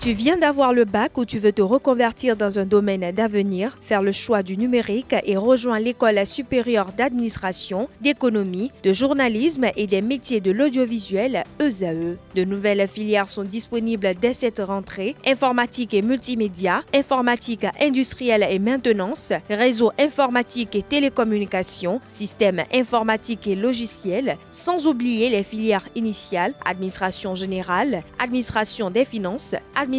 Tu viens d'avoir le bac ou tu veux te reconvertir dans un domaine d'avenir, faire le choix du numérique et rejoindre l'école supérieure d'administration, d'économie, de journalisme et des métiers de l'audiovisuel (ESAE). De nouvelles filières sont disponibles dès cette rentrée: informatique et multimédia, informatique industrielle et maintenance, réseau informatique et télécommunications, système informatique et logiciel, sans oublier les filières initiales: administration générale, administration des finances, administration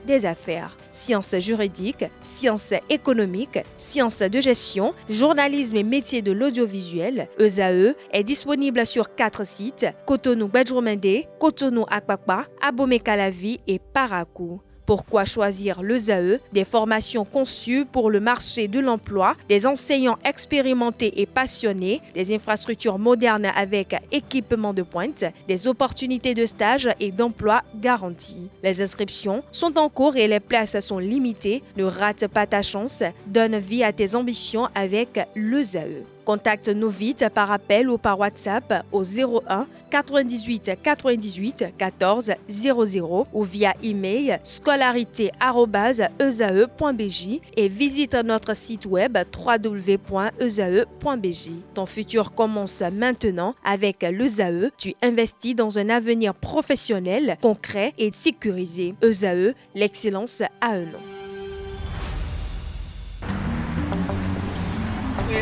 des affaires, sciences juridiques, sciences économiques, sciences de gestion, journalisme et métiers de l'audiovisuel. ESAE est disponible sur 4 sites: Cotonou-Badjoumendé, Cotonou-Akpakpa, Abomey-Calavi et Parakou. Pourquoi choisir l'ESAE? Des formations conçues pour le marché de l'emploi, des enseignants expérimentés et passionnés, des infrastructures modernes avec équipement de pointe, des opportunités de stage et d'emploi garanties. Les inscriptions sont en cours et les places sont limitées. Ne rate pas ta chance, donne vie à tes ambitions avec l'ESAE. Contacte-nous vite par appel ou par WhatsApp au 01 98 98 14 00 ou via email scolarité@esae.bj et visite notre site web www.esae.bj. Ton futur commence maintenant avec l'ESAE. Tu investis dans un avenir professionnel, concret et sécurisé. ESAE, l'excellence à un nom.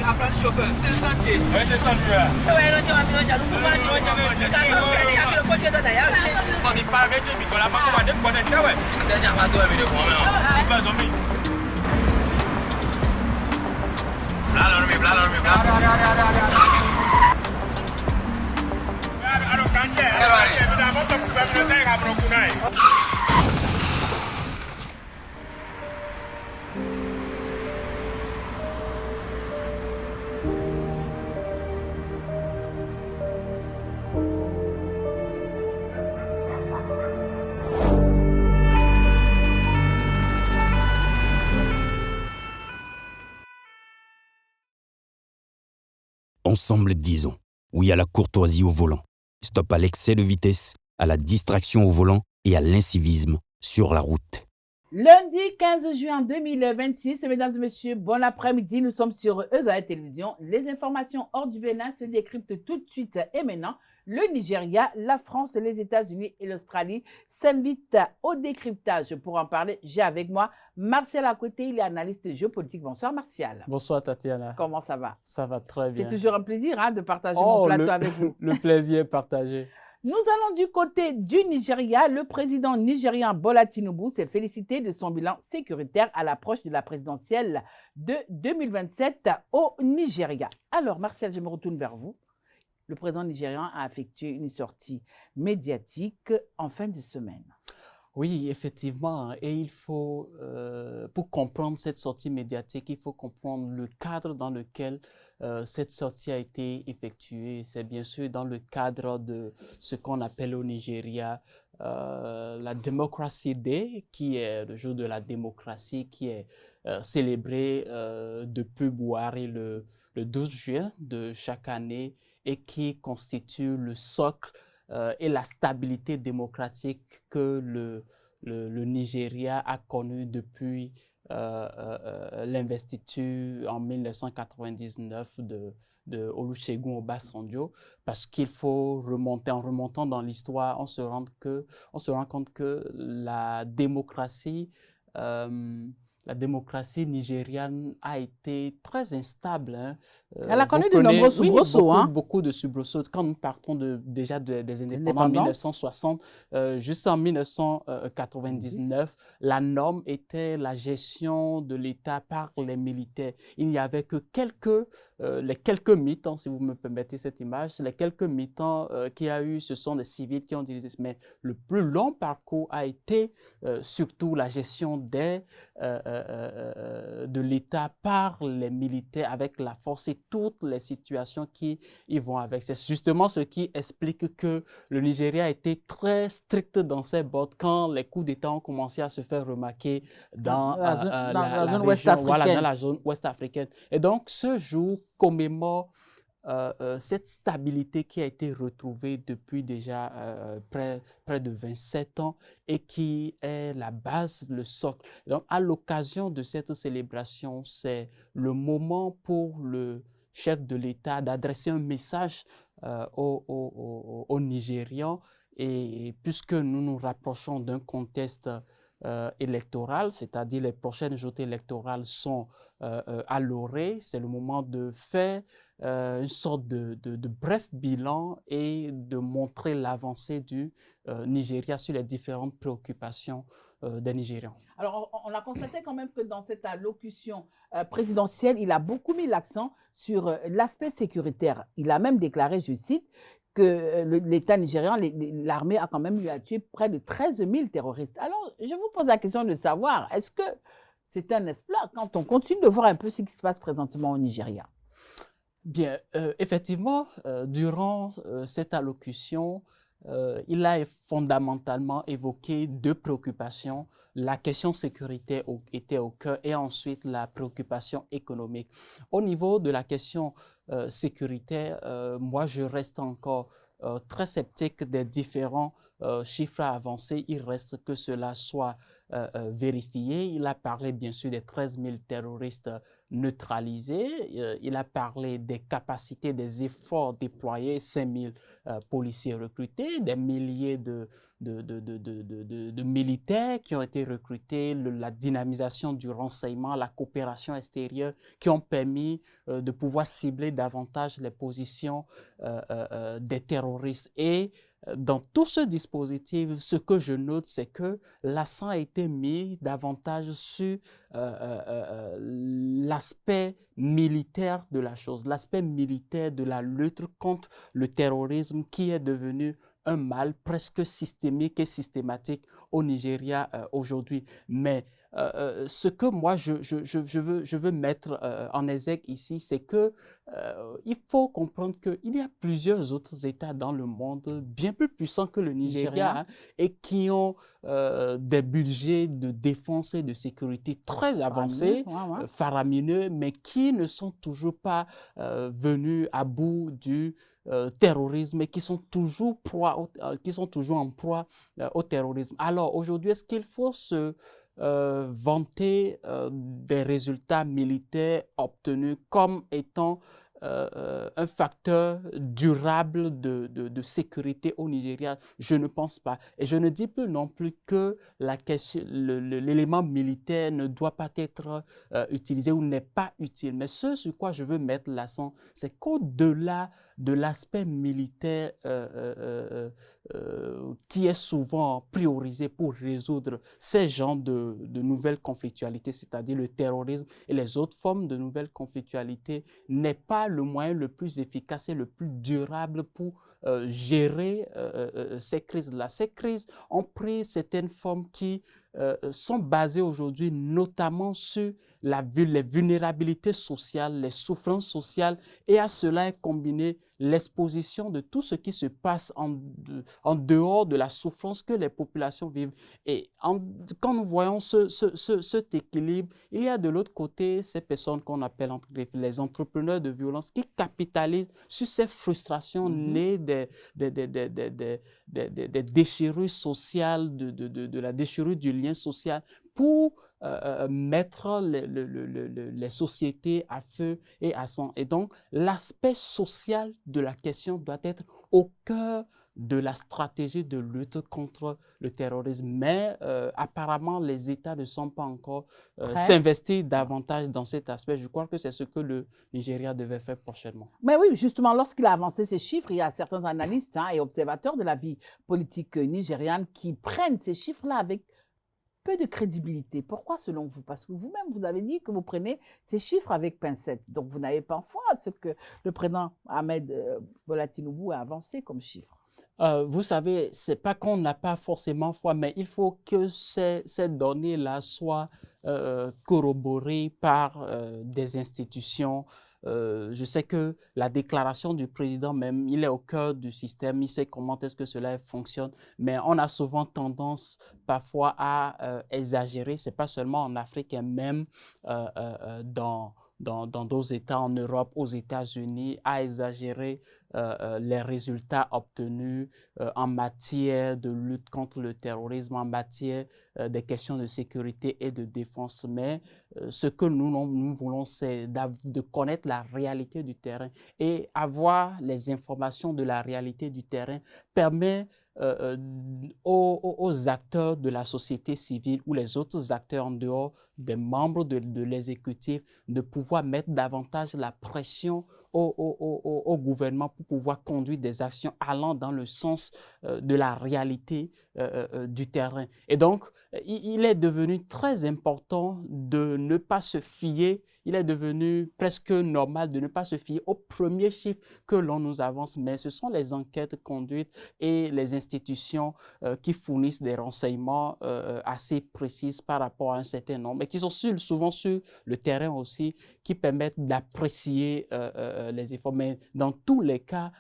Apprendre chauffeur, c'est le sentier. Oui, c'est le sentier. Ensemble, disons oui à la courtoisie au volant. Stop à l'excès de vitesse, à la distraction au volant et à l'incivisme sur la route. Lundi 15 juin 2026, mesdames et messieurs, bon après-midi. Nous sommes sur ESAE Télévision. Les informations hors du Bénin se décryptent tout de suite et maintenant. Le Nigeria, la France, les États-Unis et l'Australie s'invitent au décryptage. Pour en parler, j'ai avec moi Martial Akwete, il est analyste géopolitique. Bonsoir Martial. Bonsoir Tatiana. Comment ça va? Ça va très bien. C'est toujours un plaisir de partager mon plateau avec vous. Le plaisir est partagé. Nous allons du côté du Nigeria. Le président nigérian Bola Tinubu s'est félicité de son bilan sécuritaire à l'approche de la présidentielle de 2027 au Nigeria. Alors Martial, je me retourne vers vous. Le président nigérian a effectué une sortie médiatique en fin de semaine. Oui, effectivement. Et il faut, pour comprendre cette sortie médiatique, il faut comprendre le cadre dans lequel cette sortie a été effectuée. C'est bien sûr dans le cadre de ce qu'on appelle au Nigeria la Democracy Day, qui est le jour de la démocratie, qui est célébré depuis Bouhari le 12 juin de chaque année et qui constitue le socle et la stabilité démocratique que le Nigeria a connue depuis l'investiture en 1999 de Olusegun Obasanjo, parce qu'il faut remonter, en remontant dans l'histoire, on se rend compte que la démocratie nigériane a été très instable. Elle a connu de nombreux soubresauts. Beaucoup de soubresauts. Quand nous partons déjà des indépendants en 1960, jusqu'en 1999, la norme était la gestion de l'État par les militaires. Il n'y avait que les quelques militants, si vous me permettez cette image, les quelques militants qu'il y a eu, ce sont des civils qui ont dirigé. Mais le plus long parcours a été surtout la gestion de l'État par les militaires avec la force et toutes les situations qui y vont avec. C'est justement ce qui explique que le Nigeria a été très strict dans ses bottes quand les coups d'État ont commencé à se faire remarquer dans la zone ouest africaine. Et donc, ce jour commémore cette stabilité qui a été retrouvée depuis déjà près de 27 ans et qui est la base, le socle. Donc, à l'occasion de cette célébration, c'est le moment pour le chef de l'État d'adresser un message aux Nigérians. Et puisque nous nous rapprochons d'un contexte électoral, c'est-à-dire les prochaines joutes électorales sont à l'orée, c'est le moment de faire une sorte de bref bilan et de montrer l'avancée du Nigeria sur les différentes préoccupations des Nigérians. Alors, on a constaté quand même que dans cette allocution présidentielle, il a beaucoup mis l'accent sur l'aspect sécuritaire. Il a même déclaré, je cite, que l'État nigérian, l'armée a quand même eu à tuer près de 13 000 terroristes. Alors, je vous pose la question de savoir, est-ce que c'est un exploit quand on continue de voir un peu ce qui se passe présentement au Nigeria? Bien, effectivement, durant cette allocution, il a fondamentalement évoqué deux préoccupations. La question sécurité était au cœur et ensuite la préoccupation économique. Au niveau de la question sécuritaire, moi je reste encore très sceptique des différents chiffres à avancer. Il reste que cela soit vérifié. Il a parlé bien sûr des 13 000 terroristes neutralisés. Il a parlé des capacités, des efforts déployés, 5 000 policiers recrutés, des milliers de militaires qui ont été recrutés, la dynamisation du renseignement, la coopération extérieure qui ont permis de pouvoir cibler davantage les positions des terroristes. Et dans tout ce dispositif, ce que je note, c'est que l'accent a été mis davantage sur l'aspect militaire de la chose, l'aspect militaire de la lutte contre le terrorisme qui est devenu un mal presque systémique et systématique au Nigeria aujourd'hui. Mais ce que moi je veux mettre en exergue ici, c'est que il faut comprendre qu'il y a plusieurs autres États dans le monde bien plus puissants que le Nigeria hein, et qui ont des budgets de défense et de sécurité très avancés, faramineux, mais qui ne sont toujours pas venus à bout du terrorisme et qui sont toujours en proie au terrorisme. Alors aujourd'hui, est-ce qu'il faut se vanter des résultats militaires obtenus comme étant un facteur durable de sécurité au Nigeria? Je ne pense pas. Et je ne dis plus non plus que l'élément militaire ne doit pas être utilisé ou n'est pas utile. Mais ce sur quoi je veux mettre l'accent, c'est qu'au-delà de l'aspect militaire qui est souvent priorisé pour résoudre ces genres de nouvelles conflictualités, c'est-à-dire le terrorisme et les autres formes de nouvelles conflictualités, n'est pas le moyen le plus efficace et le plus durable pour gérer ces crises-là. Ces crises ont pris certaines formes qui sont basées aujourd'hui notamment sur les vulnérabilités sociales, les souffrances sociales, et à cela est combinée l'exposition de tout ce qui se passe en dehors de la souffrance que les populations vivent. Et quand nous voyons cet équilibre, il y a de l'autre côté ces personnes qu'on appelle les entrepreneurs de violence qui capitalisent sur ces frustrations nées des déchirures sociales, de la déchirure du lien social pour mettre les sociétés à feu et à sang. Et donc, l'aspect social de la question doit être au cœur de la stratégie de lutte contre le terrorisme. Mais apparemment, les États ne sont pas encore s'investir davantage dans cet aspect. Je crois que c'est ce que le Nigeria devait faire prochainement. Mais oui, justement, lorsqu'il a avancé ces chiffres, il y a certains analystes et observateurs de la vie politique nigériane qui prennent ces chiffres-là avec peu de crédibilité. Pourquoi selon vous? Parce que vous-même, vous avez dit que vous prenez ces chiffres avec pincettes. Donc, vous n'avez pas foi à ce que le président Ahmed Bola Tinubu a avancé comme chiffre. Vous savez, ce n'est pas qu'on n'a pas forcément foi, mais il faut que ces données-là soient corroborées par des institutions. Je sais que la déclaration du président même, il est au cœur du système, il sait comment est-ce que cela fonctionne, mais on a souvent tendance parfois à exagérer, ce n'est pas seulement en Afrique, et même dans dans d'autres États en Europe, aux États-Unis, a exagéré les résultats obtenus en matière de lutte contre le terrorisme, en matière des questions de sécurité et de défense. Mais ce que nous voulons, c'est de connaître la réalité du terrain. Et avoir les informations de la réalité du terrain permet aux acteurs de la société civile ou les autres acteurs en dehors des membres de l'exécutif de pouvoir mettre davantage la pression au gouvernement pour pouvoir conduire des actions allant dans le sens de la réalité du terrain. Et donc, il est devenu très important de ne pas se fier, il est devenu presque normal de ne pas se fier aux premiers chiffres que l'on nous avance, mais ce sont les enquêtes conduites et les institutions qui fournissent des renseignements assez précis par rapport à un certain nombre, et qui sont souvent sur le terrain aussi, qui permettent d'apprécier les efforts. Mais dans tous les cas,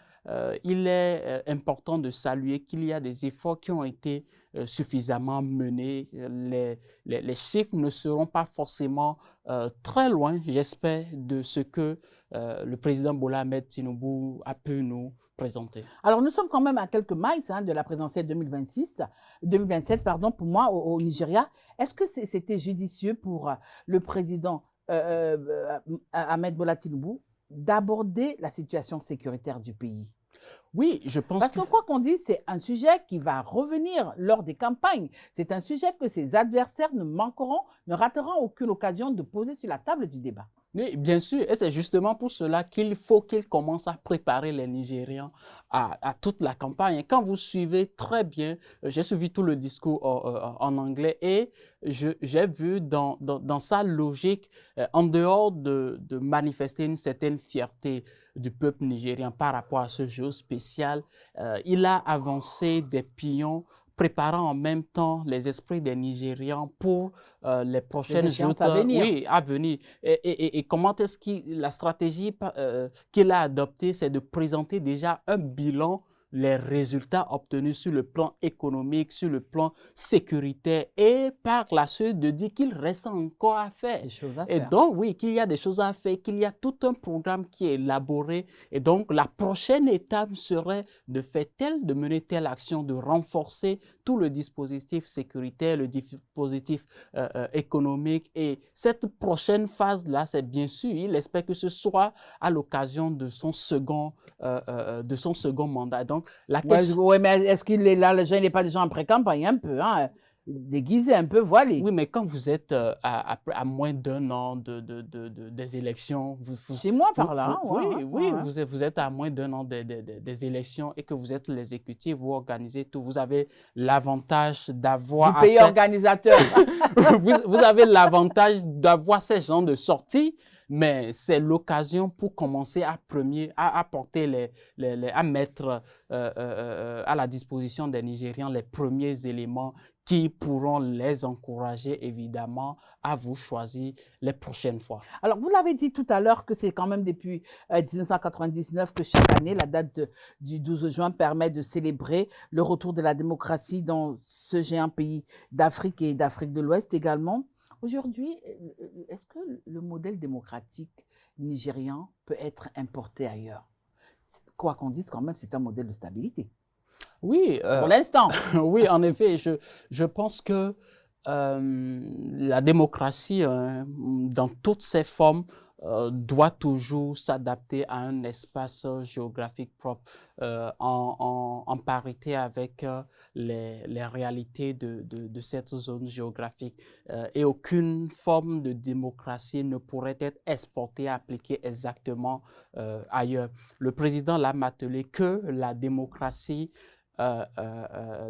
il est important de saluer qu'il y a des efforts qui ont été suffisamment menés. Les chiffres ne seront pas forcément très loin, j'espère, de ce que le président Bola Ahmed Tinubu a pu nous présenter. Alors, nous sommes quand même à quelques miles de la présidentielle 2027, pardon, pour moi, au Nigeria. Est-ce que c'était judicieux pour le président Ahmed Bola Tinubu d'aborder la situation sécuritaire du pays? Oui, je pense Parce que quoi qu'on dise, c'est un sujet qui va revenir lors des campagnes. C'est un sujet que ses adversaires ne rateront aucune occasion de poser sur la table du débat. Oui, bien sûr, et c'est justement pour cela qu'il faut qu'ils commencent à préparer les Nigérians à toute la campagne. Et quand vous suivez très bien, j'ai suivi tout le discours en anglais et j'ai vu dans sa logique, en dehors de manifester une certaine fierté du peuple nigérien par rapport à ce jeu spécial, il a avancé des pions préparant en même temps les esprits des Nigérians pour les prochaines joutes à venir. Oui, à venir. Et comment est-ce la stratégie qu'il a adoptée, c'est de présenter déjà un bilan, les résultats obtenus sur le plan économique, sur le plan sécuritaire, et par la suite de dire qu'il reste encore à faire. Et donc, oui, qu'il y a des choses à faire, qu'il y a tout un programme qui est élaboré. Et donc, la prochaine étape serait de mener telle action, de renforcer tout le dispositif sécuritaire, le dispositif économique. Et cette prochaine phase-là, c'est bien sûr, il espère que ce soit à l'occasion de son second mandat. Donc, la question... Oui, mais est-ce qu'il est là, le jeune n'est pas déjà en pré-campagne un peu, hein, déguisé, un peu voilé? Oui, mais quand vous êtes à moins d'un an des élections... 6 mois par là. Vous êtes à moins d'un an des élections et que vous êtes l'exécutif, vous organisez tout. Vous avez l'avantage d'avoir... Du pays organisateur. vous avez l'avantage d'avoir ces genres de sorties. Mais c'est l'occasion pour commencer à mettre à la disposition des Nigérians les premiers éléments qui pourront les encourager, évidemment, à vous choisir les prochaines fois. Alors, vous l'avez dit tout à l'heure que c'est quand même depuis 1999 que chaque année, la date du 12 juin permet de célébrer le retour de la démocratie dans ce géant pays d'Afrique et d'Afrique de l'Ouest également. Aujourd'hui, est-ce que le modèle démocratique nigérian peut être importé ailleurs? Quoi qu'on dise, quand même, c'est un modèle de stabilité. Oui. Pour l'instant. Oui, en effet, je pense que la démocratie, dans toutes ses formes, doit toujours s'adapter à un espace géographique propre en parité avec les réalités de cette zone géographique. Et aucune forme de démocratie ne pourrait être exportée, appliquée exactement ailleurs. Le président l'a martelé que la démocratie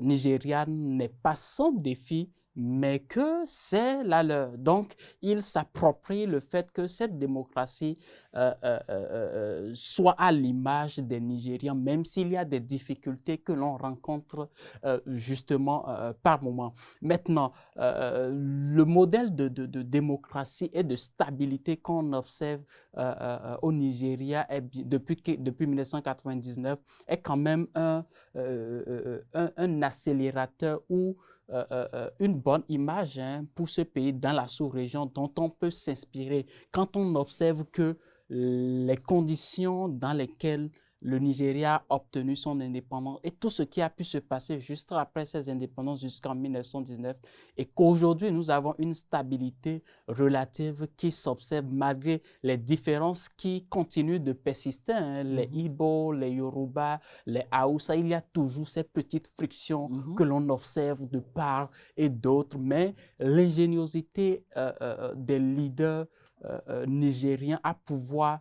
nigériane n'est pas son défi, mais que c'est la leur. Donc, il s'approprie le fait que cette démocratie soit à l'image des Nigérians, même s'il y a des difficultés que l'on rencontre justement par moment. Maintenant, le modèle de démocratie et de stabilité qu'on observe au Nigeria depuis 1999 est quand même un accélérateur ou une bonne image pour ce pays dans la sous-région dont on peut s'inspirer quand on observe que les conditions dans lesquelles le Nigeria a obtenu son indépendance et tout ce qui a pu se passer juste après ses indépendances jusqu'en 1919 et qu'aujourd'hui nous avons une stabilité relative qui s'observe malgré les différences qui continuent de persister, les Ibo, les Yoruba, les Haoussa, il y a toujours ces petites frictions que l'on observe de part et d'autre, mais l'ingéniosité des leaders nigériens à pouvoir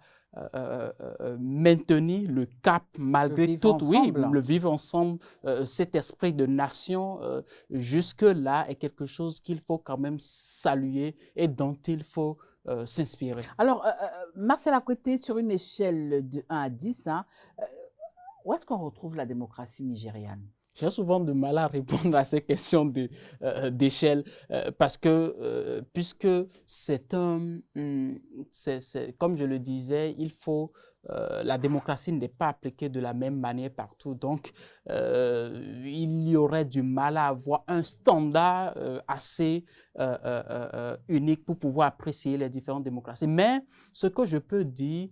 maintenir le cap malgré tout, oui, le vivre ensemble, cet esprit de nation jusque-là est quelque chose qu'il faut quand même saluer et dont il faut s'inspirer. Alors, Marcel Akwete, sur une échelle de 1 à 10, où est-ce qu'on retrouve la démocratie nigériane? J'ai souvent du mal à répondre à ces questions d'échelle parce que puisque c'est comme je le disais, il faut la démocratie n'est pas appliquée de la même manière partout. Donc, il y aurait du mal à avoir un standard assez unique pour pouvoir apprécier les différentes démocraties. Mais ce que je peux dire,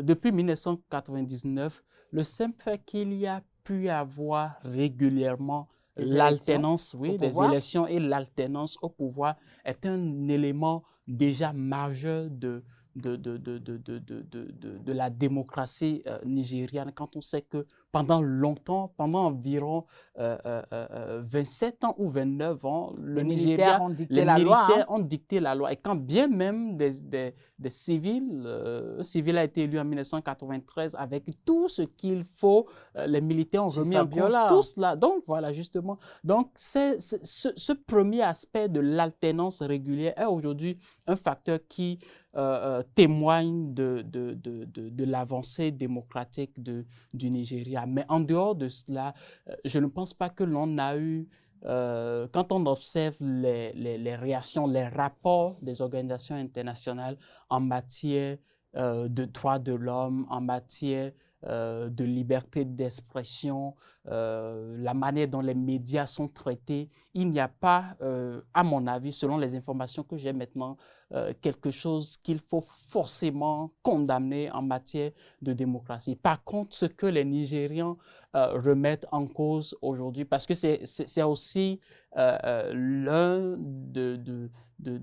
depuis 1999, le simple fait qu'il y a pu avoir régulièrement l'alternance, oui, des élections et l'alternance au pouvoir est un élément déjà majeur de la démocratie nigériane quand on sait que pendant longtemps, pendant environ 27 ans ou 29 ans, le Nigeria, les militaires ont dicté la loi. Et quand bien même des civils, civil a été élu en 1993 avec tout ce qu'il faut, les militaires ont remis en cause tout cela. Donc voilà, justement. Donc ce premier aspect de l'alternance régulière est aujourd'hui un facteur qui témoigne de l'avancée démocratique du Nigeria. Mais en dehors de cela, je ne pense pas que l'on a eu, quand on observe les réactions, les rapports des organisations internationales en matière de droits de l'homme, en matière de liberté d'expression, la manière dont les médias sont traités, il n'y a pas, à mon avis, selon les informations que j'ai maintenant, quelque chose qu'il faut forcément condamner en matière de démocratie. Par contre, ce que les Nigérians remettent en cause aujourd'hui, parce que c'est aussi l'un de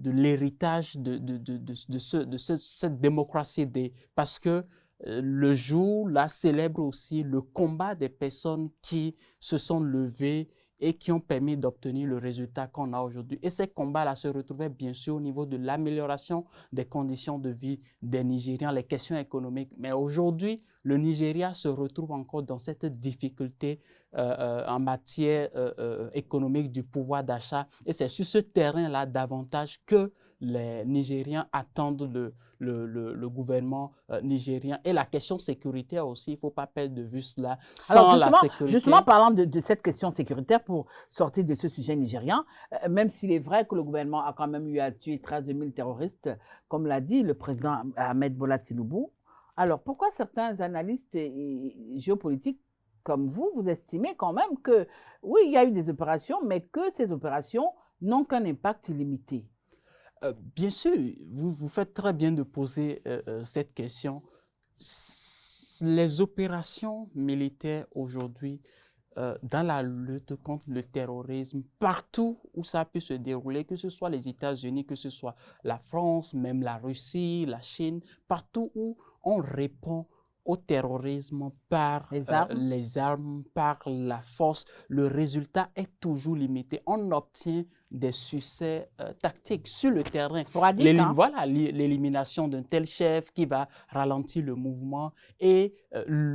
l'héritage de cette démocratie, parce que le jour là célèbre aussi le combat des personnes qui se sont levées et qui ont permis d'obtenir le résultat qu'on a aujourd'hui. Et ces combats-là se retrouvaient bien sûr au niveau de l'amélioration des conditions de vie des Nigérians, les questions économiques. Mais aujourd'hui, le Nigeria se retrouve encore dans cette difficulté en matière économique du pouvoir d'achat. Et c'est sur ce terrain-là davantage que les Nigériens attendent le gouvernement nigérien. Et la question sécuritaire aussi, il ne faut pas perdre de vue cela. Sans la sécurité... Justement, parlant de cette question sécuritaire, pour sortir de ce sujet nigérien, même s'il est vrai que le gouvernement a quand même eu à tuer 13 000 terroristes, comme l'a dit le président Ahmed Bola Tinubu, alors pourquoi certains analystes géopolitiques comme vous estimez quand même que, oui, il y a eu des opérations, mais que ces opérations n'ont qu'un impact limité? Bien sûr, vous faites très bien de poser cette question. Les opérations militaires aujourd'hui, dans la lutte contre le terrorisme, partout où ça a pu se dérouler, que ce soit les États-Unis, que ce soit la France, même la Russie, la Chine, partout où on répond au terrorisme par les armes, par la force, le résultat est toujours limité. On obtient des succès tactiques sur le terrain. Voilà, l'élimination d'un tel chef qui va ralentir le mouvement. Et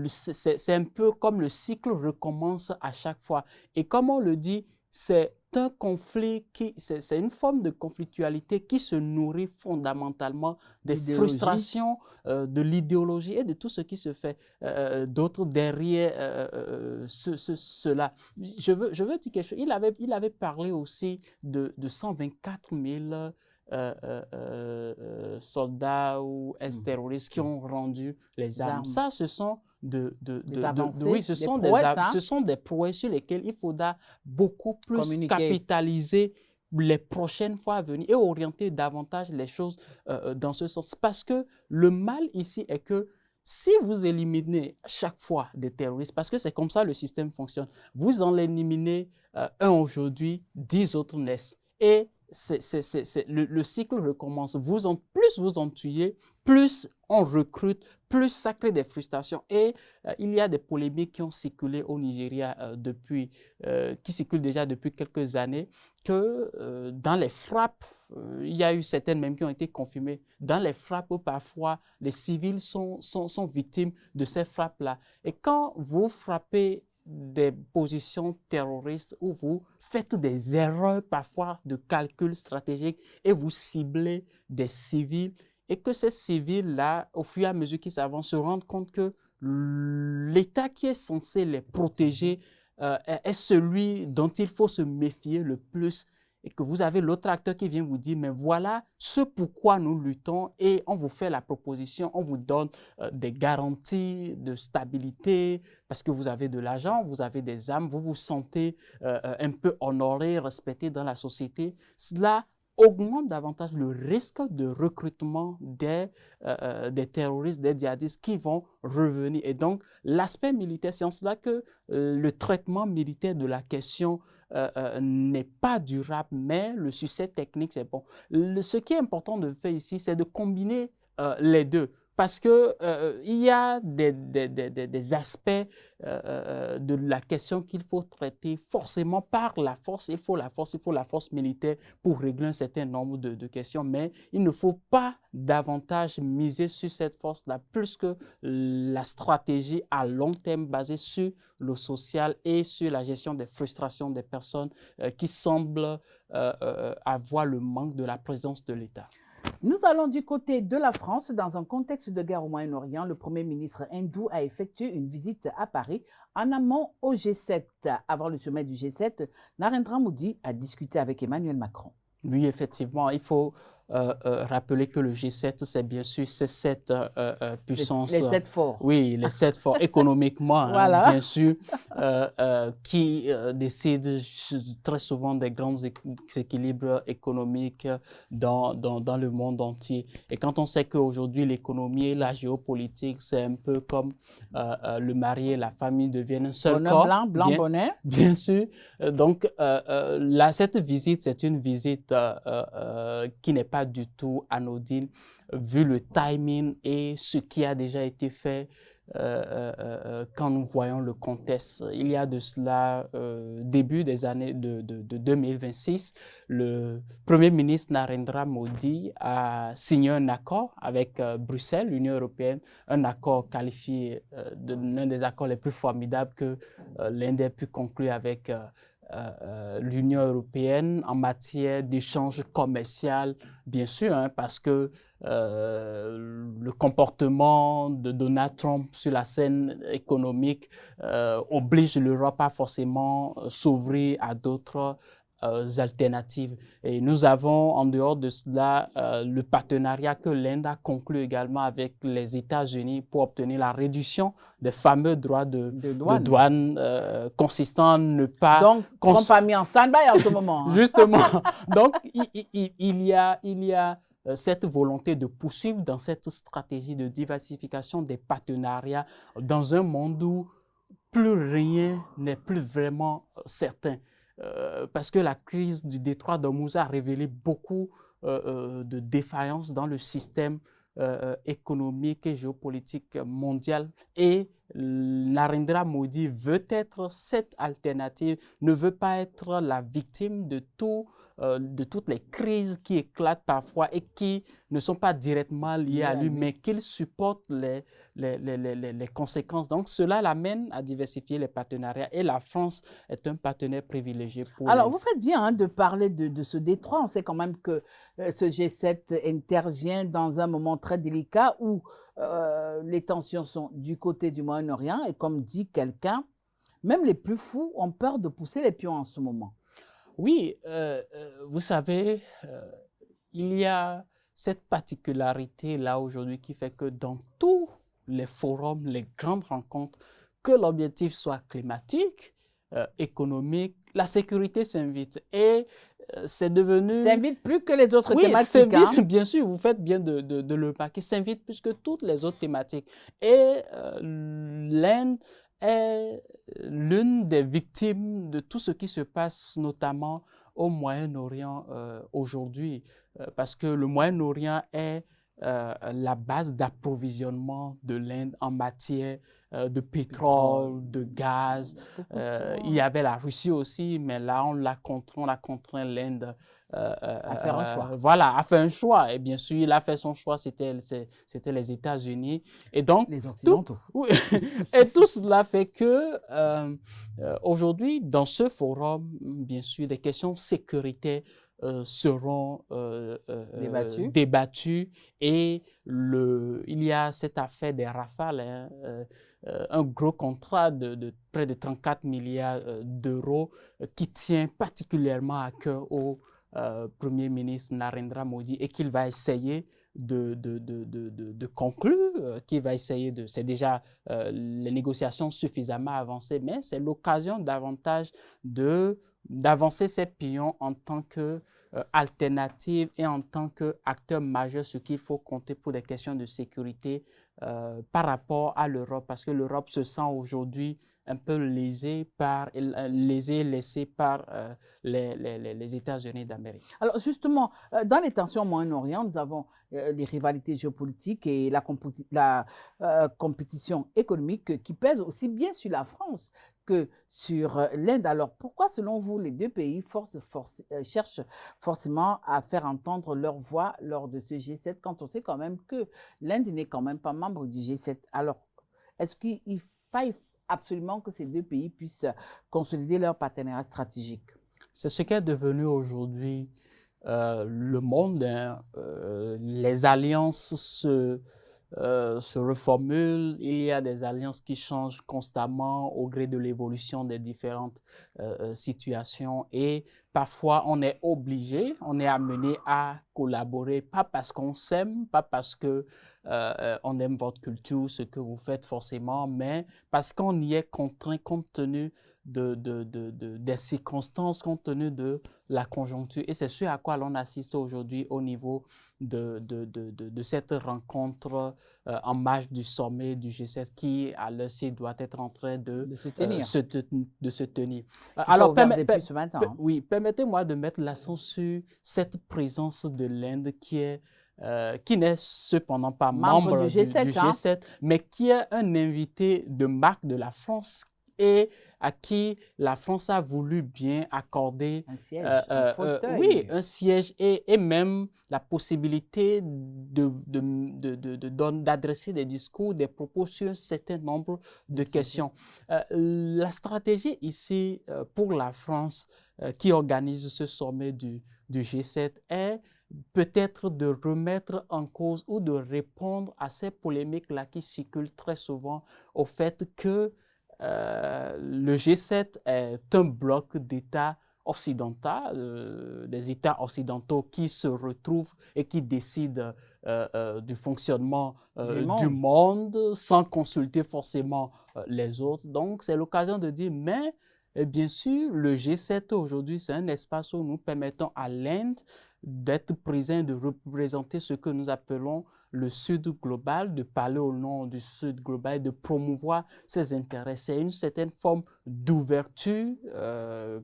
c'est un peu comme le cycle recommence à chaque fois. Et comme on le dit, c'est un conflit c'est une forme de conflictualité qui se nourrit fondamentalement des frustrations, de l'idéologie et de tout ce qui se fait d'autre derrière cela. Je veux dire quelque chose. Il avait parlé aussi de 124 000 soldats ou ex-terroristes qui ont rendu les armes. Ça, ce sont oui, ce ce sont des prouesses sur lesquelles il faudra beaucoup plus capitaliser les prochaines fois à venir et orienter davantage les choses dans ce sens. Parce que le mal ici est que si vous éliminez chaque fois des terroristes, parce que c'est comme ça le système fonctionne, vous en éliminez un aujourd'hui, 10 autres naissent. Et le cycle recommence. Plus vous en tuez, plus on recrute, plus ça crée des frustrations. Et il y a des polémiques qui ont circulé au Nigeria qui circulent déjà depuis quelques années, que dans les frappes, il y a eu certaines même qui ont été confirmées, dans les frappes où parfois les civils sont victimes de ces frappes-là. Et quand vous frappez des positions terroristes où vous faites des erreurs parfois de calcul stratégique et vous ciblez des civils et que ces civils-là, au fur et à mesure qu'ils s'avancent, se rendent compte que l'État qui est censé les protéger est celui dont il faut se méfier le plus et que vous avez l'autre acteur qui vient vous dire, mais voilà ce pourquoi nous luttons et on vous fait la proposition, on vous donne des garanties de stabilité parce que vous avez de l'argent, vous avez des armes, vous vous sentez un peu honoré, respecté dans la société. Cela augmente davantage le risque de recrutement des terroristes, des djihadistes qui vont revenir. Et donc, l'aspect militaire, c'est en cela que le traitement militaire de la question n'est pas durable, mais le succès technique, c'est bon. Ce qui est important de faire ici, c'est de combiner les deux. Parce qu'il y a des aspects de la question qu'il faut traiter forcément par la force. Il faut la force militaire pour régler un certain nombre de questions. Mais il ne faut pas davantage miser sur cette force-là, plus que la stratégie à long terme basée sur le social et sur la gestion des frustrations des personnes qui semblent avoir le manque de la présence de l'État. Nous allons du côté de la France. Dans un contexte de guerre au Moyen-Orient, le Premier ministre hindou a effectué une visite à Paris en amont au G7. Avant le sommet du G7, Narendra Modi a discuté avec Emmanuel Macron. Oui, effectivement, il faut rappeler que le G7, c'est bien sûr ces 7 puissances. Les 7 forts. Oui, les 7 forts économiquement, voilà. Bien sûr, qui décident très souvent des grands équilibres économiques dans le monde entier. Et quand on sait qu'aujourd'hui, l'économie et la géopolitique, c'est un peu comme le mari et la famille deviennent un seul bonnet corps. Blanc, bonnet. Bien sûr. Donc, cette visite, c'est une visite qui n'est pas du tout anodine, vu le timing et ce qui a déjà été fait quand nous voyons le contexte. Il y a de cela, début des années de 2026, le Premier ministre Narendra Modi a signé un accord avec Bruxelles, l'Union européenne, un accord qualifié de l'un des accords les plus formidables que l'Inde ait pu conclure avec l'Union européenne en matière d'échange commercial, bien sûr, parce que le comportement de Donald Trump sur la scène économique oblige l'Europe à forcément s'ouvrir à d'autres alternatives. Et nous avons, en dehors de cela, le partenariat que l'Inde a conclu également avec les États-Unis pour obtenir la réduction des fameux droits de douane consistant à ne pas... Donc, Trump a mis en stand-by en ce moment. Justement. Donc, il y a cette volonté de poursuivre dans cette stratégie de diversification des partenariats dans un monde où plus rien n'est plus vraiment certain. Parce que la crise du détroit d'Ormuz a révélé beaucoup de défaillances dans le système économique et géopolitique mondial. Et Narendra Modi veut être cette alternative, ne veut pas être la victime de toutes les crises qui éclatent parfois et qui ne sont pas directement liées à lui, mais qu'il supporte les conséquences. Donc, cela l'amène à diversifier les partenariats et la France est un partenaire privilégié pour... Alors, vous faites bien de parler de ce détroit. On sait quand même que ce G7 intervient dans un moment très délicat où les tensions sont du côté du Moyen-Orient et comme dit quelqu'un, même les plus fous ont peur de pousser les pions en ce moment. Oui, vous savez, il y a cette particularité-là aujourd'hui qui fait que dans tous les forums, les grandes rencontres, que l'objectif soit climatique, économique, la sécurité s'invite. Et c'est devenu... S'invite plus que les autres oui, thématiques. s'invite, Hein? bien sûr, vous faites bien de le remarquer, s'invite plus que toutes les autres thématiques. Et l'Inde est l'une des victimes de tout ce qui se passe, notamment au Moyen-Orient aujourd'hui, parce que le Moyen-Orient est la base d'approvisionnement de l'Inde en matière de pétrole, de gaz. Il y avait la Russie aussi, mais là, on a contraint l'Inde à faire un choix. Voilà, a fait un choix. Et bien sûr, il a fait son choix, c'était les États-Unis. Et donc, les Occidentaux. Oui, et tout cela fait que aujourd'hui, dans ce forum, bien sûr, des questions sécuritaires seront débattues et il y a cette affaire des Rafales, hein, un gros contrat de près de 34 milliards d'euros qui tient particulièrement à cœur au Premier ministre Narendra Modi et qu'il va essayer de conclure, qu'il va essayer de... C'est déjà les négociations suffisamment avancées, mais c'est l'occasion davantage d'avancer ces pions en tant qu'alternative et en tant qu'acteur majeur, ce qu'il faut compter pour des questions de sécurité par rapport à l'Europe, parce que l'Europe se sent aujourd'hui un peu laissée par les États-Unis d'Amérique. Alors justement, dans les tensions au Moyen-Orient, nous avons les rivalités géopolitiques et la compétition économique qui pèsent aussi bien sur la France que sur l'Inde. Alors pourquoi, selon vous, les deux pays cherchent forcément à faire entendre leur voix lors de ce G7 quand on sait quand même que l'Inde n'est quand même pas membre du G7? Alors, est-ce qu'il faille absolument que ces deux pays puissent consolider leur partenariat stratégique? C'est ce qu'est devenu aujourd'hui le monde. Hein. Les alliances se reformulent, il y a des alliances qui changent constamment au gré de l'évolution des différentes situations et parfois on est obligé, on est amené à collaborer, pas parce qu'on s'aime, pas parce que on aime votre culture, ce que vous faites forcément, mais parce qu'on y est contraint compte tenu des circonstances, compte tenu de la conjoncture. Et c'est ce à quoi l'on assiste aujourd'hui au niveau de cette rencontre en marge du sommet du G7 qui, à l'heure ci, doit être en train de se tenir. Alors, depuis ce matin, hein. Oui, permettez-moi de mettre l'accent sur cette présence de l'Inde qui n'est cependant pas membre du G7, mais qui est un invité de marque de la France et à qui la France a voulu bien accorder un siège, un fauteuil. Oui, un siège et même la possibilité d'adresser des discours, des propos sur un certain nombre de questions. La stratégie ici pour la France qui organise ce sommet du G7 est peut-être de remettre en cause ou de répondre à ces polémiques-là qui circulent très souvent au fait que le G7 est un bloc d'États occidentaux, des États occidentaux qui se retrouvent et qui décident du fonctionnement du monde sans consulter forcément les autres. Donc, c'est l'occasion de dire, mais bien sûr, le G7 aujourd'hui, c'est un espace où nous permettons à l'Inde d'être présent, de représenter ce que nous appelons le Sud global, de parler au nom du Sud global, de promouvoir ses intérêts. C'est une certaine forme d'ouverture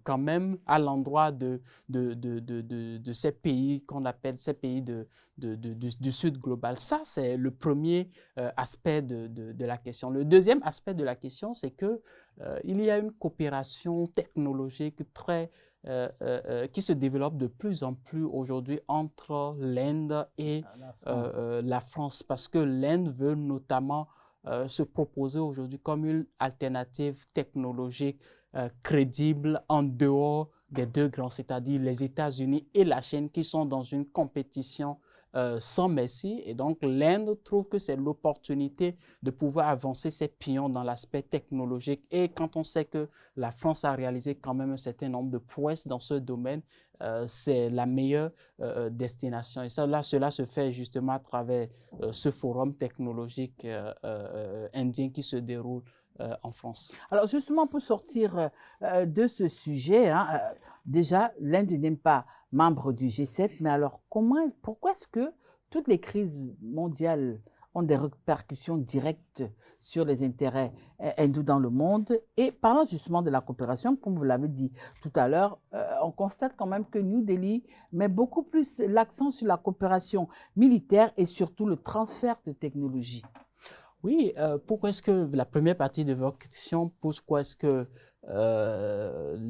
quand même à l'endroit de ces pays qu'on appelle ces pays du Sud global. Ça, c'est le premier aspect de la question. Le deuxième aspect de la question, c'est que il y a une coopération technologique qui se développe de plus en plus aujourd'hui entre l'Inde et la France, parce que l'Inde veut notamment se proposer aujourd'hui comme une alternative technologique crédible en dehors des deux grands, c'est-à-dire les États-Unis et la Chine qui sont dans une compétition sans merci. Et donc, l'Inde trouve que c'est l'opportunité de pouvoir avancer ses pions dans l'aspect technologique. Et quand on sait que la France a réalisé quand même un certain nombre de prouesses dans ce domaine, c'est la meilleure destination. Et cela se fait justement à travers ce forum technologique indien qui se déroule en France. Alors justement, pour sortir de ce sujet, hein, déjà, l'Inde n'est pas membre du G7, mais alors pourquoi est-ce que toutes les crises mondiales ont des répercussions directes sur les intérêts hindous dans le monde? Et parlant justement de la coopération, comme vous l'avez dit tout à l'heure, on constate quand même que New Delhi met beaucoup plus l'accent sur la coopération militaire et surtout le transfert de technologie. Oui, pourquoi est-ce que la première partie de votre question, pourquoi est-ce que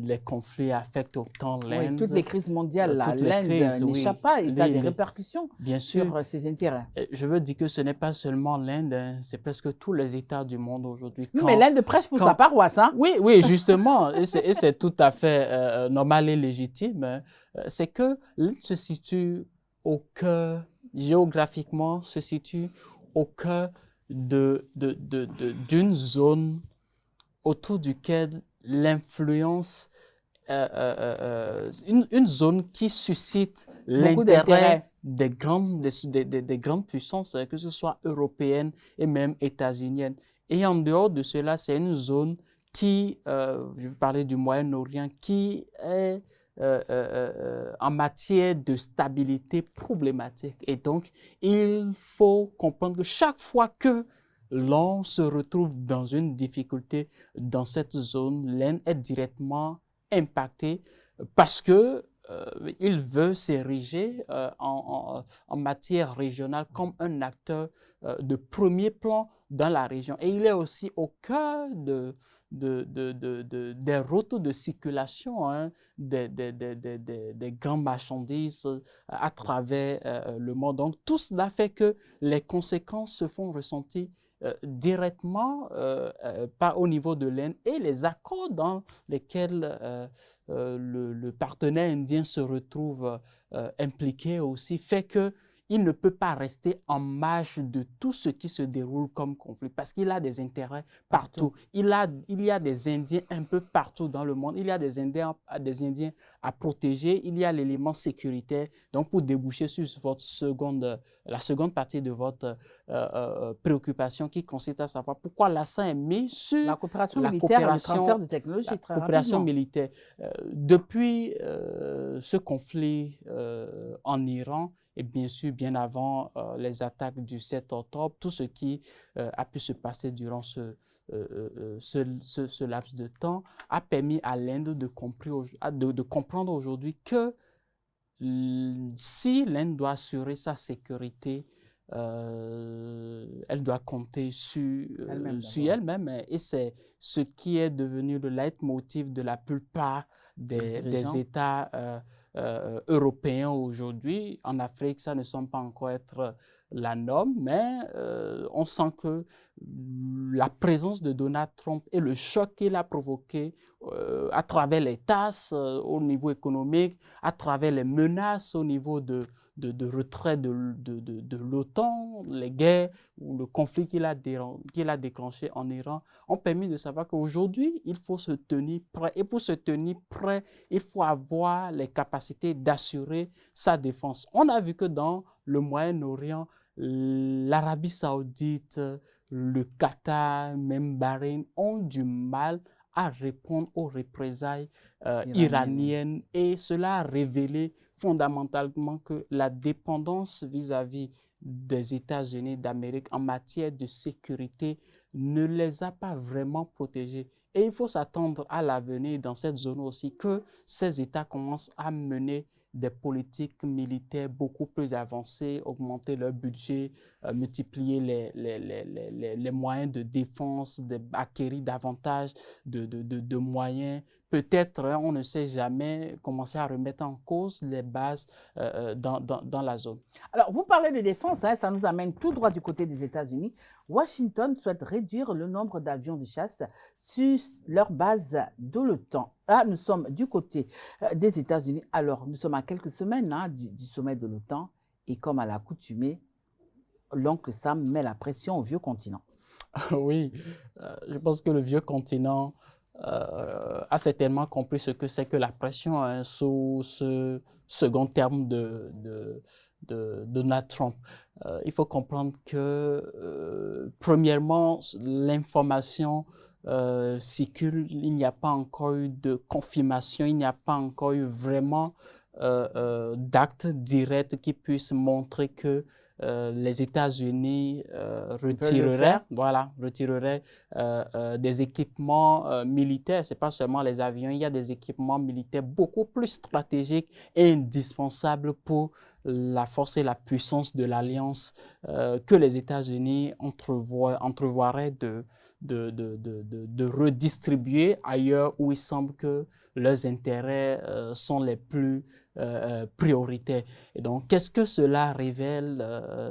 les conflits affectent autant l'Inde? Oui, toutes les crises mondiales, l'Inde n'échappe pas et ça a des répercussions sur ses intérêts. Je veux dire que ce n'est pas seulement l'Inde, hein, c'est presque tous les États du monde aujourd'hui. Oui, mais l'Inde prêche pour sa paroisse. Hein? Oui, oui, justement, et c'est tout à fait normal et légitime. Hein. C'est que l'Inde se situe au cœur, géographiquement, se situe au cœur d'une zone autour duquel l'influence, une zone qui suscite l'intérêt des grandes puissances, que ce soit européennes et même états-uniennes. Et en dehors de cela, c'est une zone qui, je vais parler du Moyen-Orient, qui est en matière de stabilité problématique. Et donc, il faut comprendre que chaque fois que l'on se retrouve dans une difficulté dans cette zone, l'Inde est directement impactée parce que il veut s'ériger en matière régionale comme un acteur de premier plan dans la région. Et il est aussi au cœur des routes de circulation, hein, des grandes marchandises à travers le monde. Donc, tout cela fait que les conséquences se font ressentir directement, pas au niveau de l'Inde, et les accords dans lesquels le partenaire indien se retrouve impliqué aussi fait que il ne peut pas rester en marge de tout ce qui se déroule comme conflit parce qu'il a des intérêts partout. Il y a des Indiens un peu partout dans le monde. Il y a des Indiens à protéger. Il y a l'élément sécuritaire. Donc, pour déboucher sur la seconde partie de votre préoccupation qui consiste à savoir pourquoi l'accent est mis sur la coopération militaire et le transfert de technologie. La coopération militaire. Depuis ce conflit en Iran, et bien sûr, bien avant les attaques du 7 octobre, tout ce qui a pu se passer durant ce laps de temps a permis à l'Inde de comprendre aujourd'hui que si l'Inde doit assurer sa sécurité, elle doit compter sur elle-même. Et c'est ce qui est devenu le leitmotiv de la plupart des États européens aujourd'hui. En Afrique, ça ne semble pas encore être la norme, mais on sent que la présence de Donald Trump et le choc qu'il a provoqué à travers les tasses au niveau économique, à travers les menaces au niveau de retrait de l'OTAN, les guerres ou le conflit qu'il a déclenché en Iran, ont permis de savoir qu'aujourd'hui, il faut se tenir prêt. Et pour se tenir prêt, il faut avoir les capacités d'assurer sa défense. On a vu que dans le Moyen-Orient, l'Arabie saoudite, le Qatar, même Bahreïn, ont du mal à répondre aux représailles iraniennes. Et cela a révélé fondamentalement que la dépendance vis-à-vis des États-Unis d'Amérique en matière de sécurité ne les a pas vraiment protégés. Et il faut s'attendre à l'avenir dans cette zone aussi que ces États commencent à mener des politiques militaires beaucoup plus avancées, augmenter leur budget, multiplier les moyens de défense, acquérir davantage de moyens. Peut-être, on ne sait jamais, commencer à remettre en cause les bases dans la zone. Alors, vous parlez de défense, hein, ça nous amène tout droit du côté des États-Unis. Washington souhaite réduire le nombre d'avions de chasse sur leur base de l'OTAN. Là, nous sommes du côté des États-Unis. Alors, nous sommes à quelques semaines du sommet de l'OTAN Et comme à l'accoutumée, l'oncle Sam met la pression au vieux continent. Oui, je pense que le vieux continent a certainement compris ce que c'est que la pression, hein, sous ce second terme de Donald Trump. Il faut comprendre que, premièrement, l'information circule, il n'y a pas encore eu de confirmation, il n'y a pas encore eu vraiment d'actes directs qui puissent montrer que les États-Unis retireraient des équipements militaires. Ce n'est pas seulement les avions, il y a des équipements militaires beaucoup plus stratégiques et indispensables pour la force et la puissance de l'Alliance que les États-Unis entrevoiraient de redistribuer ailleurs où il semble que leurs intérêts sont les plus prioritaires. Et donc, qu'est-ce que cela révèle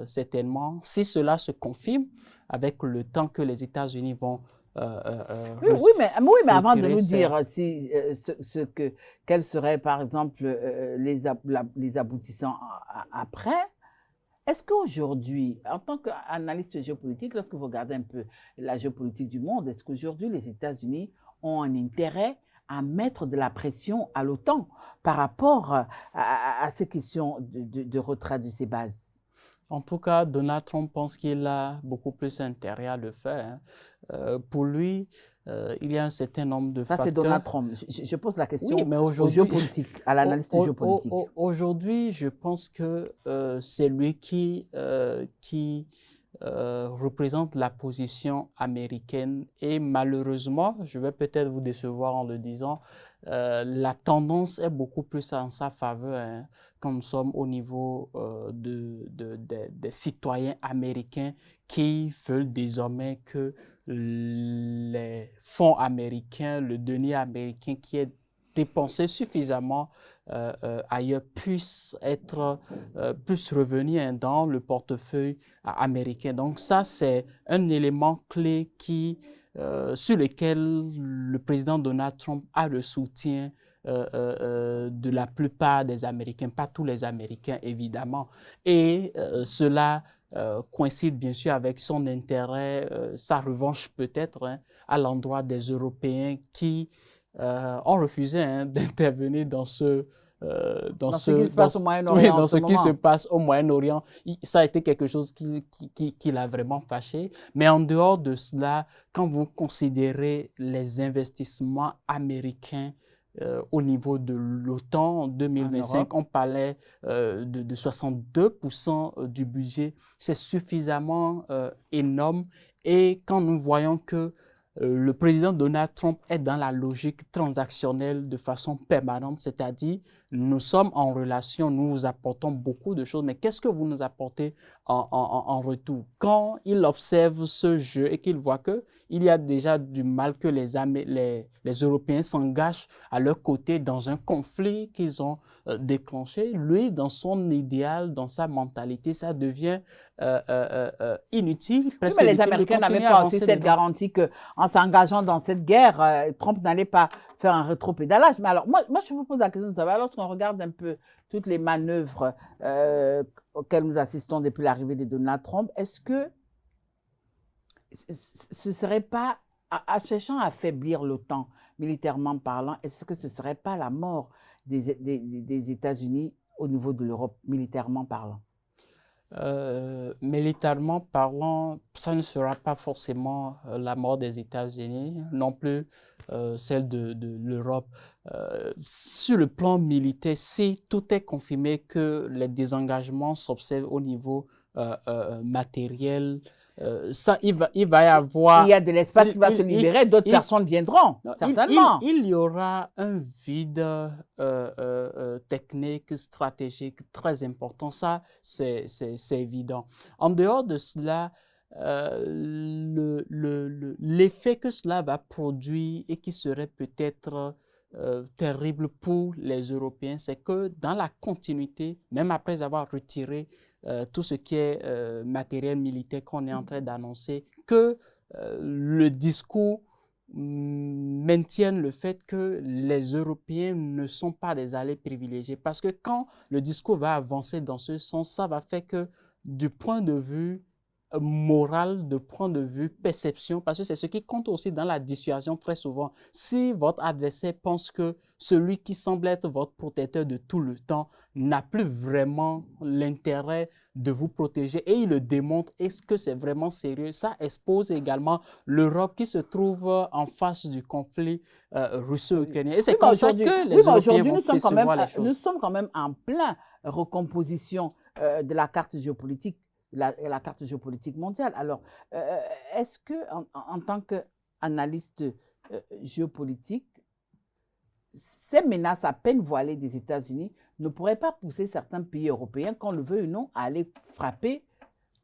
certainement, si cela se confirme avec le temps que les États-Unis vont oui, mais avant de nous dire si, quels seraient, par exemple, les aboutissants après, est-ce qu'aujourd'hui, en tant qu'analyste géopolitique, lorsque vous regardez un peu la géopolitique du monde, est-ce qu'aujourd'hui, les États-Unis ont un intérêt à mettre de la pression à l'OTAN par rapport à ces questions de retrait de ses bases? En tout cas, Donald Trump pense qu'il a beaucoup plus intérêt à le faire. Pour lui, il y a un certain nombre de facteurs. Ça, c'est Donald Trump. Je pose la question au géopolitique, à l'analyste géopolitique. Aujourd'hui, je pense que c'est lui qui représente la position américaine et malheureusement, je vais peut-être vous décevoir en le disant, la tendance est beaucoup plus en sa faveur, hein, quand nous sommes au niveau des citoyens américains qui veulent désormais que les fonds américains, le denier américain qui est dépensé suffisamment ailleurs puisse revenir, hein, dans le portefeuille américain. Donc ça, c'est un élément clé sur lequel le président Donald Trump a le soutien de la plupart des Américains, pas tous les Américains évidemment. Et cela coïncide bien sûr avec son intérêt, sa revanche peut-être, hein, à l'endroit des Européens qui ont refusé, hein, d'intervenir dans ce qui se passe au Moyen-Orient. Ça a été quelque chose qui l'a vraiment fâché. Mais en dehors de cela, quand vous considérez les investissements américains au niveau de l'OTAN en 2025, on parlait de 62% du budget. C'est suffisamment énorme. Et quand nous voyons que le président Donald Trump est dans la logique transactionnelle de façon permanente, c'est-à-dire nous sommes en relation, nous vous apportons beaucoup de choses, mais qu'est-ce que vous nous apportez en retour? Quand il observe ce jeu et qu'il voit qu'il y a déjà du mal que les Européens s'engagent à leur côté dans un conflit qu'ils ont déclenché, lui, dans son idéal, dans sa mentalité, ça devient inutile. Oui, mais les Américains n'avaient pas aussi cette garantie qu'en s'engageant dans cette guerre, Trump n'allait pas faire un rétropédalage. Mais alors, moi, je vous pose la question de savoir, lorsqu'on regarde un peu toutes les manœuvres auxquelles nous assistons depuis l'arrivée de Donald Trump, est-ce que ce ne serait pas, en cherchant à affaiblir l'OTAN, militairement parlant, est-ce que ce ne serait pas la mort des États-Unis au niveau de l'Europe, militairement parlant? Militairement parlant, ça ne sera pas forcément la mort des États-Unis, non plus celle de l'Europe. Sur le plan militaire, si tout est confirmé que les désengagements s'observent au niveau matériel, il va y avoir... Il y a de l'espace qui va se libérer, d'autres personnes viendront, certainement. Il y aura un vide technique, stratégique très important, ça c'est évident. En dehors de cela, l'effet que cela va produire et qui serait peut-être terrible pour les Européens, c'est que dans la continuité, même après avoir retiré tout ce qui est matériel militaire qu'on est en train d'annoncer, que le discours maintiennent le fait que les Européens ne sont pas des alliés privilégiés. Parce que quand le discours va avancer dans ce sens, ça va faire que du point de vue moral, de point de vue perception, parce que c'est ce qui compte aussi dans la dissuasion très souvent. Si votre adversaire pense que celui qui semble être votre protecteur de tout le temps n'a plus vraiment l'intérêt de vous protéger et il le démontre, est-ce que c'est vraiment sérieux? Ça expose également l'Europe qui se trouve en face du conflit russo-ukrainien. Et c'est comme ça que les Européens vont percevoir les choses. Nous sommes quand même en plein recomposition de la carte géopolitique. La carte géopolitique mondiale. Alors, est-ce que, en tant qu'analyste géopolitique, ces menaces à peine voilées des États-Unis ne pourraient pas pousser certains pays européens, qu'on le veut ou non, à aller frapper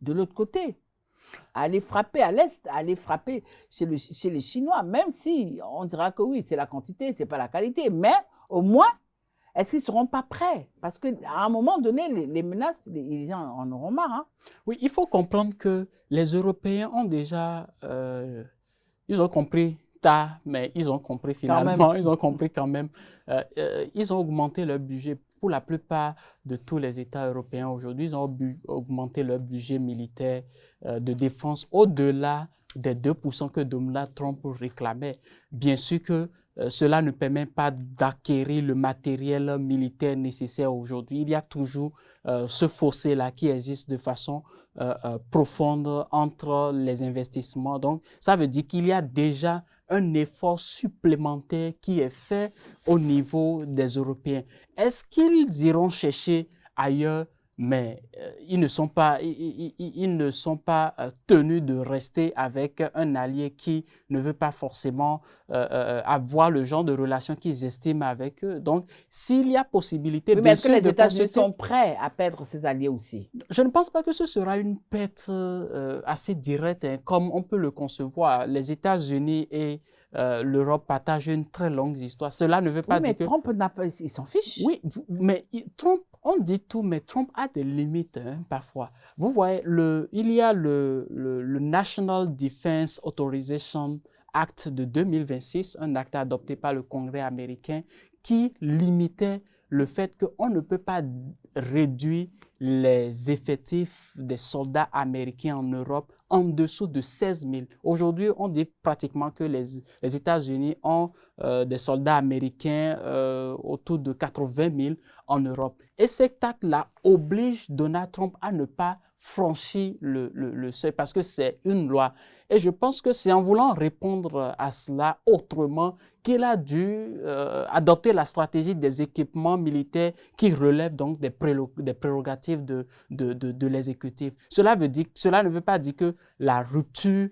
de l'autre côté, à aller frapper à l'Est, à aller frapper chez les Chinois, même si on dira que oui, c'est la quantité, c'est pas la qualité, mais au moins, est-ce qu'ils ne seront pas prêts? Parce qu'à un moment donné, les menaces, les gens en auront marre. Hein? Oui, il faut comprendre que les Européens ont déjà, ils ont compris tard, mais ils ont compris finalement, ils ont compris quand même. Ils ont augmenté leur budget. Pour la plupart de tous les États européens aujourd'hui, ils ont augmenté leur budget militaire de défense au-delà des 2% que Donald Trump réclamait. Bien sûr que cela ne permet pas d'acquérir le matériel militaire nécessaire aujourd'hui. Il y a toujours ce fossé-là qui existe de façon profonde entre les investissements. Donc, ça veut dire qu'il y a déjà un effort supplémentaire qui est fait au niveau des Européens. Est-ce qu'ils iront chercher ailleurs? Mais ils ne sont pas tenus de rester avec un allié qui ne veut pas forcément avoir le genre de relation qu'ils estiment avec eux. Donc, s'il y a possibilité, bien sûr, est-ce que les États-Unis sont prêts à perdre ces alliés aussi? Je ne pense pas que ce sera une perte assez directe, hein, comme on peut le concevoir. Les États-Unis et l'Europe partagent une très longue histoire. Cela ne veut pas dire que... Trump il s'en fiche. Oui, mais Trump, on dit tout, mais Trump a des limites hein, parfois. Vous voyez, il y a le National Defense Authorization Act de 2026, un acte adopté par le Congrès américain qui limitait le fait qu'on ne peut pas réduire les effectifs des soldats américains en Europe en dessous de 16 000. Aujourd'hui, on dit pratiquement que les États-Unis ont des soldats américains autour de 80 000 en Europe. Et cet acte-là oblige Donald Trump à ne pas franchir le seuil parce que c'est une loi. Et je pense que c'est en voulant répondre à cela autrement qu'il a dû adopter la stratégie des équipements militaires qui relèvent donc des prérogatives de l'exécutif. Cela ne veut pas dire que la rupture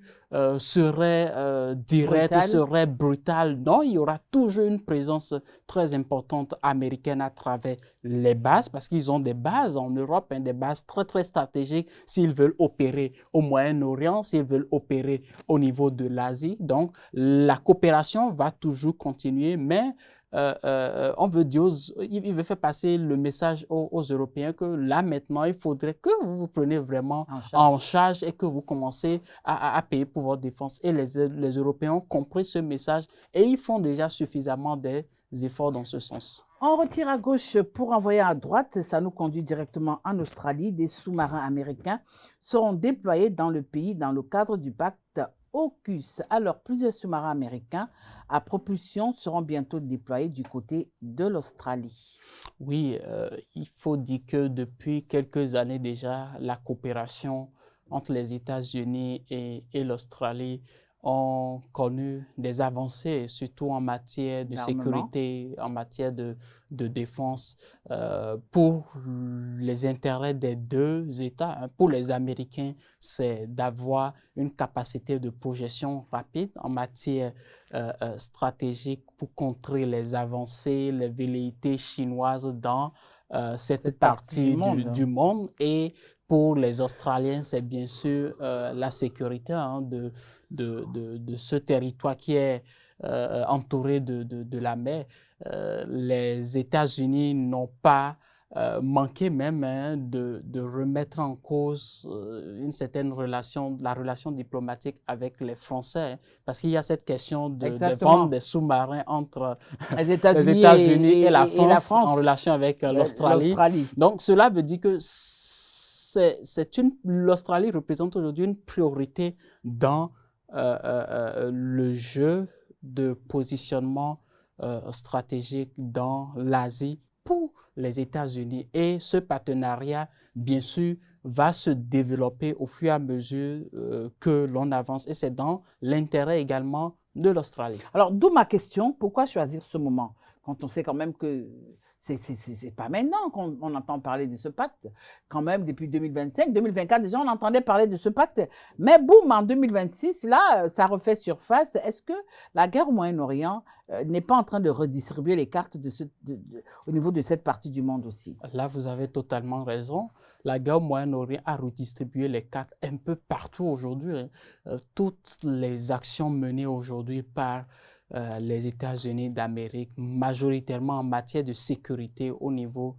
serait directe, serait brutale. Non, il y aura toujours une présence très importante américaine à travers les bases, parce qu'ils ont des bases en Europe, hein, des bases très, très stratégiques s'ils veulent opérer au Moyen-Orient, s'ils veulent opérer au niveau de l'Asie. Donc, la coopération va toujours continuer, mais on veut dire, il veut faire passer le message aux Européens que là, maintenant, il faudrait que vous vous preniez vraiment en charge et que vous commencez à payer pour votre défense. Et les Européens ont compris ce message et ils font déjà suffisamment des efforts dans ce sens. On retire à gauche pour envoyer à droite, ça nous conduit directement en Australie. Des sous-marins américains seront déployés dans le pays dans le cadre du pacte AUKUS. Alors, plusieurs sous-marins américains à propulsion seront bientôt déployés du côté de l'Australie. Oui, il faut dire que depuis quelques années déjà, la coopération entre les États-Unis et l'Australie ont connu des avancées, surtout en matière de sécurité, en matière de défense, pour les intérêts des deux États. Hein. Pour les Américains, c'est d'avoir une capacité de projection rapide en matière stratégique pour contrer les avancées, les velléités chinoises dans cette partie du monde. Et pour les Australiens, c'est bien sûr la sécurité hein, de ce territoire qui est entouré de la mer. Les États-Unis n'ont pas manqué même de remettre en cause une certaine relation, la relation diplomatique avec les Français, parce qu'il y a cette question de vendre des sous-marins entre les les États-Unis États-Unis et la et France en relation avec l'Australie. Donc, cela veut dire que l'Australie représente aujourd'hui une priorité dans le jeu de positionnement stratégique dans l'Asie pour les États-Unis. Et ce partenariat, bien sûr, va se développer au fur et à mesure que l'on avance. Et c'est dans l'intérêt également de l'Australie. Alors, d'où ma question, pourquoi choisir ce moment? Quand on sait quand même que c'est pas maintenant qu'on entend parler de ce pacte. Quand même, depuis 2025, 2024, déjà, on entendait parler de ce pacte. Mais boum, en 2026, là, ça refait surface. Est-ce que la guerre au Moyen-Orient n'est pas en train de redistribuer les cartes au niveau de cette partie du monde aussi? Là, vous avez totalement raison. La guerre au Moyen-Orient a redistribué les cartes un peu partout aujourd'hui. Toutes les actions menées aujourd'hui par les États-Unis d'Amérique, majoritairement en matière de sécurité au niveau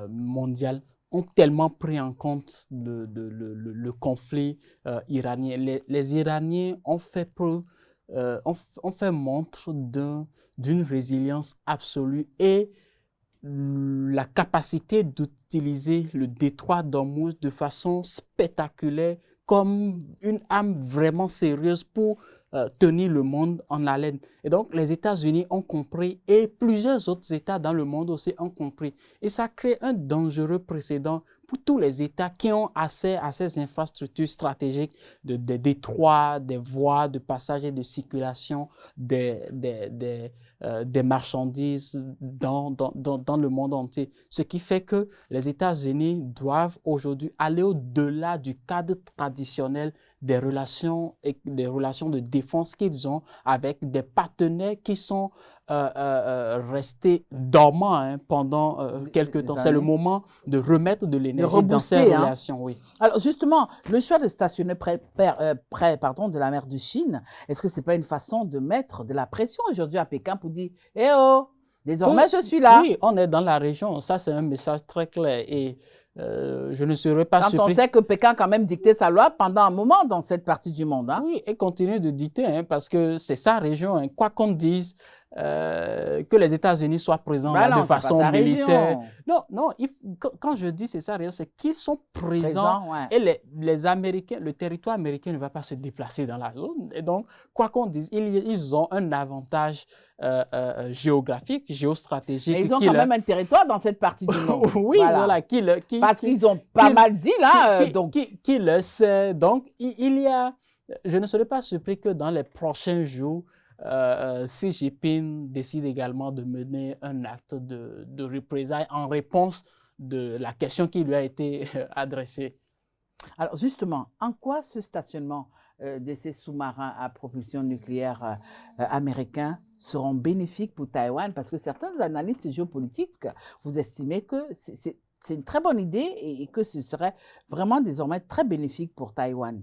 mondial, ont tellement pris en compte le conflit iranien. Les Iraniens ont fait montre d'une résilience absolue et la capacité d'utiliser le détroit d'Ormuz de façon spectaculaire comme une arme vraiment sérieuse pour tenir le monde en haleine. Et donc, les États-Unis ont compris et plusieurs autres États dans le monde aussi ont compris. Et ça crée un dangereux précédent pour tous les États qui ont accès à ces infrastructures stratégiques des détroits, des voies de passage et de circulation des marchandises dans le monde entier. Ce qui fait que les États-Unis doivent aujourd'hui aller au-delà du cadre traditionnel des relations de défense qu'ils ont avec des partenaires qui sont restés dormants pendant quelques temps. C'est le moment de remettre de l'énergie dans ces relations. Oui. Alors justement, le choix de stationner près de la mer de Chine, est-ce que ce n'est pas une façon de mettre de la pression aujourd'hui à Pékin pour dire « Eh oh, désormais je suis là ». Oui, on est dans la région. Ça, c'est un message très clair. Et je ne serais pas surpris. Quand on sait que Pékin a quand même dicté sa loi pendant un moment dans cette partie du monde. Hein? Oui, et continue de dicter, parce que c'est sa région. Quoi qu'on dise, que les États-Unis soient présents là, de façon militaire. Non, quand je dis c'est sa région, c'est qu'ils sont présents. Et les Américains, le territoire américain ne va pas se déplacer dans la zone. Et donc, quoi qu'on dise, ils ont un avantage géographique, géostratégique. Mais ils ont quand même un territoire dans cette partie du monde. Oui, voilà. Parce qu'ils ont pas mal dit là. Qui le sait. Donc, il y a... Je ne serais pas surpris que dans les prochains jours, Xi Jinping décide également de mener un acte de représailles en réponse de la question qui lui a été adressée. Alors justement, en quoi ce stationnement de ces sous-marins à propulsion nucléaire américains seront bénéfiques pour Taïwan? Parce que certains analystes géopolitiques, vous estimez que c'est une très bonne idée et que ce serait vraiment désormais très bénéfique pour Taïwan.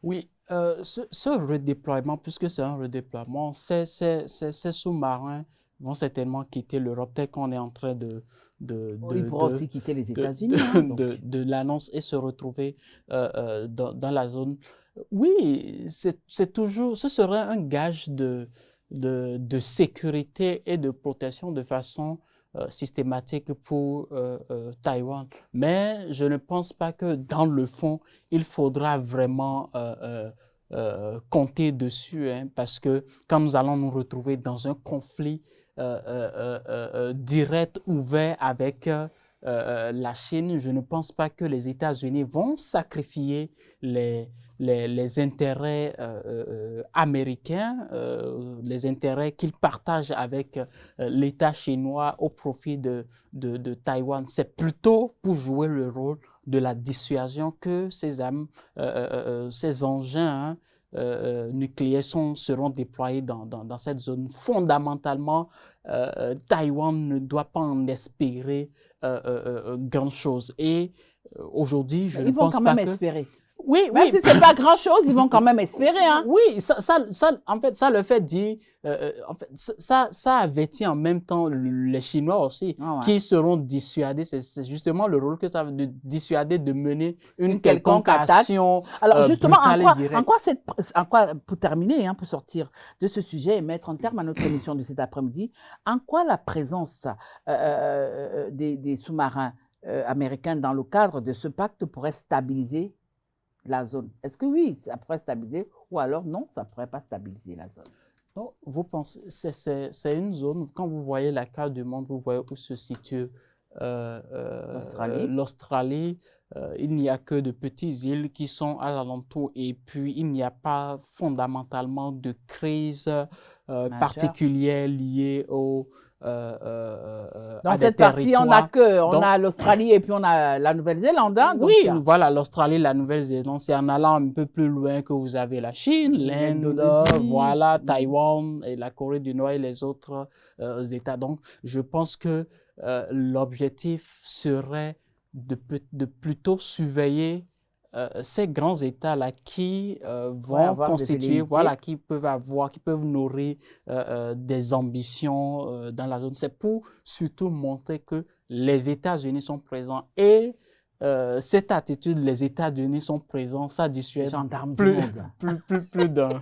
Oui, ce redéploiement, puisque c'est un redéploiement, ces sous-marins vont certainement quitter l'Europe, tel qu'on est en train ils pourront aussi quitter les États-Unis. de l'annonce et se retrouver dans la zone. Oui, c'est toujours, ce serait un gage de sécurité et de protection de façon systématique pour Taïwan. Mais je ne pense pas que dans le fond, il faudra vraiment compter dessus, parce que quand nous allons nous retrouver dans un conflit direct, ouvert avec la Chine, je ne pense pas que les États-Unis vont sacrifier les intérêts américains, les intérêts qu'ils partagent avec l'État chinois au profit de Taïwan. C'est plutôt pour jouer le rôle de la dissuasion que ces engins nucléaires seront déployés dans cette zone. Fondamentalement, Taïwan ne doit pas en espérer grand chose. Et aujourd'hui, je ne pense pas que... Ils vont quand même espérer. Oui, Même oui. si c'est pas grand-chose, ils vont quand même espérer. Hein. Oui, en fait, ça le fait dire, en fait, ça avertit en même temps les Chinois aussi, Ah ouais. qui seront dissuadés. C'est justement le rôle que ça a de dissuader de mener une quelconque quelconque attaque. action Alors justement, brutale et directe. en quoi, pour terminer, hein, pour sortir de ce sujet et mettre un terme à notre émission de cet après-midi, en quoi la présence des sous-marins américains dans le cadre de ce pacte pourrait stabiliser la zone? Est-ce que oui, ça pourrait stabiliser ou alors non, ça ne pourrait pas stabiliser la zone? Non, vous pensez, c'est une zone, quand vous voyez la carte du monde, vous voyez où se situe l'Australie. Il n'y a que de petites îles qui sont à l'alentour et puis il n'y a pas fondamentalement de crise particulière liée Dans à des cette partie, on territoires. a l'Australie et puis on a la Nouvelle-Zélande. Hein, oui, voilà, l'Australie, la Nouvelle-Zélande, c'est en allant un peu plus loin que vous avez la Chine, l'Inde, voilà, Taïwan et la Corée du Nord et les autres États. Donc, je pense que l'objectif serait de plutôt surveiller ces grands États-là qui vont constituer, voilà, qui peuvent nourrir des ambitions dans la zone. C'est pour surtout montrer que les États-Unis sont présents et cette attitude, les États-Unis sont présents, ça dissuade plus d'un.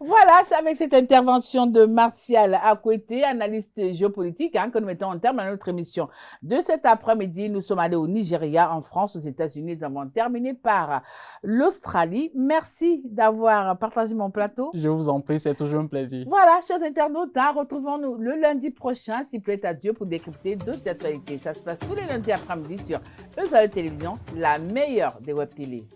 Voilà, c'est avec cette intervention de Martial Akwete, analyste géopolitique, hein, que nous mettons en terme à notre émission de cet après-midi. Nous sommes allés au Nigeria, en France, aux États-Unis. Nous avons terminé par l'Australie. Merci d'avoir partagé mon plateau. Je vous en prie, c'est toujours un plaisir. Voilà, chers internautes, hein, retrouvons-nous le lundi prochain, s'il plaît à Dieu, pour décrypter d'autres actualités. Ça se passe tous les lundis après-midi sur ESAE Télévision, la meilleure des web télé.